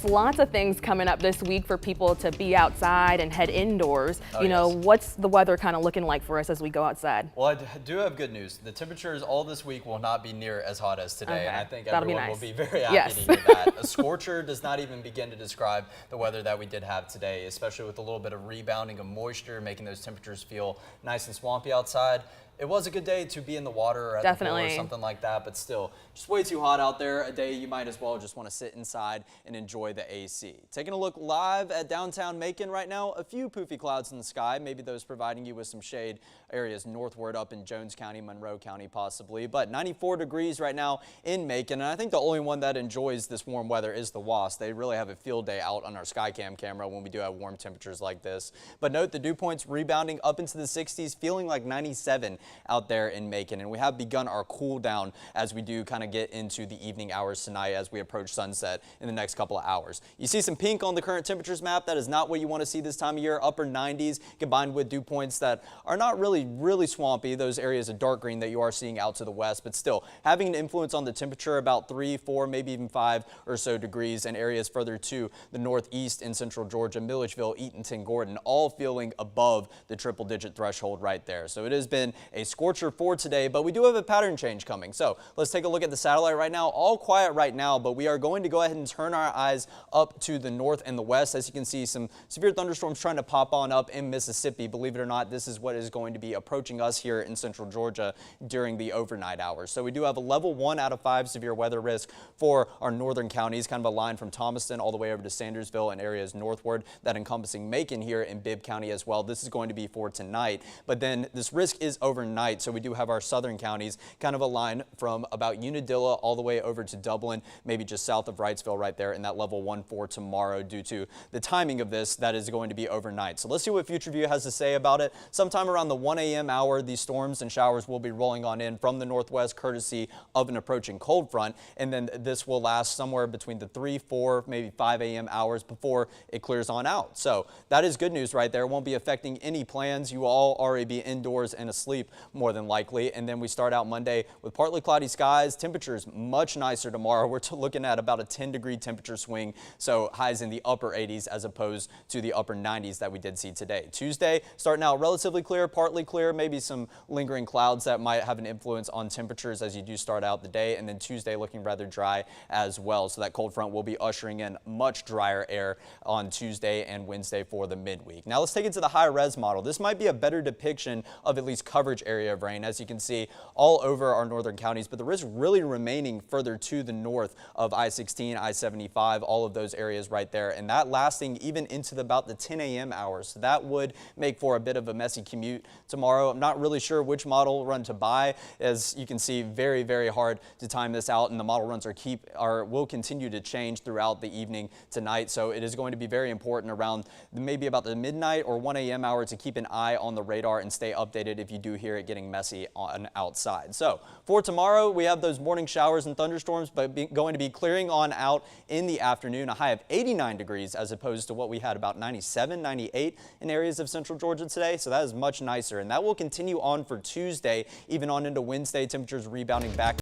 Lots of things coming up this week for people to be outside and head indoors. Yes. What's the weather kind of looking like for us as we go outside? Well, I do have good news. The temperatures all this week will not be near as hot as today, and I think everyone will be very happy to hear that. A scorcher does not even begin to describe the weather that we did have today, especially with a little bit of rebounding of moisture, making those temperatures feel nice and swampy outside. It was a good day to be in the water or at the pool or something like that, but still, just way too hot out there. A day you might as well just want to sit inside and enjoy the AC. Taking a look live at downtown Macon right now, a few poofy clouds in the sky, maybe those providing you with some shade areas northward up in Jones County, Monroe County possibly, but 94 degrees right now in Macon, and I think the only one that enjoys this warm weather is the Wasp. They really have a field day out on our Skycam camera when we do have warm temperatures like this. But note the dew points rebounding up into the 60s, feeling like 97 out there in Macon, and we have begun our cool down as we do kind of get into the evening hours tonight as we approach sunset in the next couple of hours. You see some pink on the current temperatures map. That is not what you want to see this time of year. Upper 90s combined with dew points that are not really swampy. Those areas of dark green that you are seeing out to the west, but still having an influence on the temperature, about 3, 4, maybe even 5 or so degrees, and areas further to the northeast in central Georgia, Milledgeville, Eatonton, Gordon, all feeling above the triple-digit threshold right there. So it has been a scorcher for today, but we do have a pattern change coming. So let's take a look at the satellite right now. All quiet right now, but we are going to go ahead and turn our eyes up to the north and the west. As you can see, some severe thunderstorms trying to pop on up in Mississippi. Believe it or not, this is what is going to be approaching us here in central Georgia during the overnight hours. So we do have a level 1 out of 5 severe weather risk for our northern counties, kind of a line from Thomaston all the way over to Sandersville and areas northward, that encompassing Macon here in Bibb County as well. This is going to be for tonight, but then this risk is overnight. So we do have our southern counties, kind of a line from about Unadilla all the way over to Dublin, maybe just south of Wrightsville right there in that level 1 for tomorrow due to the timing of this that is going to be overnight. So let's see what Future View has to say about it. Sometime around the 1 a.m. hour, these storms and showers will be rolling on in from the northwest courtesy of an approaching cold front, and then this will last somewhere between the 3, 4, maybe 5 a.m. hours before it clears on out. So that is good news right there. It won't be affecting any plans. You will all already be indoors and asleep more than likely. And then we start out Monday with partly cloudy skies. Temperatures much nicer tomorrow. We're looking at about a 10-degree temperature swing, so highs in the upper 80s as opposed to the upper 90s that we did see today. Tuesday starting out relatively clear, partly clear, maybe some lingering clouds that might have an influence on temperatures as you do start out the day, and then Tuesday looking rather dry as well. So that cold front will be ushering in much drier air on Tuesday and Wednesday for the midweek. Now let's take it to the high-res model. This might be a better depiction of at least coverage area of rain, as you can see all over our northern counties, but the risk really remaining further to the north of I-16, I-75, all of those areas right there, and that lasting even into about the 10 a.m. hours. So that would make for a bit of a messy commute tomorrow. I'm not really sure which model run to buy. As you can see, very hard to time this out, and the model runs will continue to change throughout the evening tonight. So it is going to be very important around maybe about the midnight or 1 a.m. hour to keep an eye on the radar and stay updated if you do hear it getting messy on outside. So for tomorrow, we have those morning showers and thunderstorms, but going to be clearing on out in the afternoon. A high of 89 degrees as opposed to what we had about 97, 98 in areas of central Georgia today. So that is much nicer, and that will continue on for Tuesday, even on into Wednesday. Temperatures rebounding back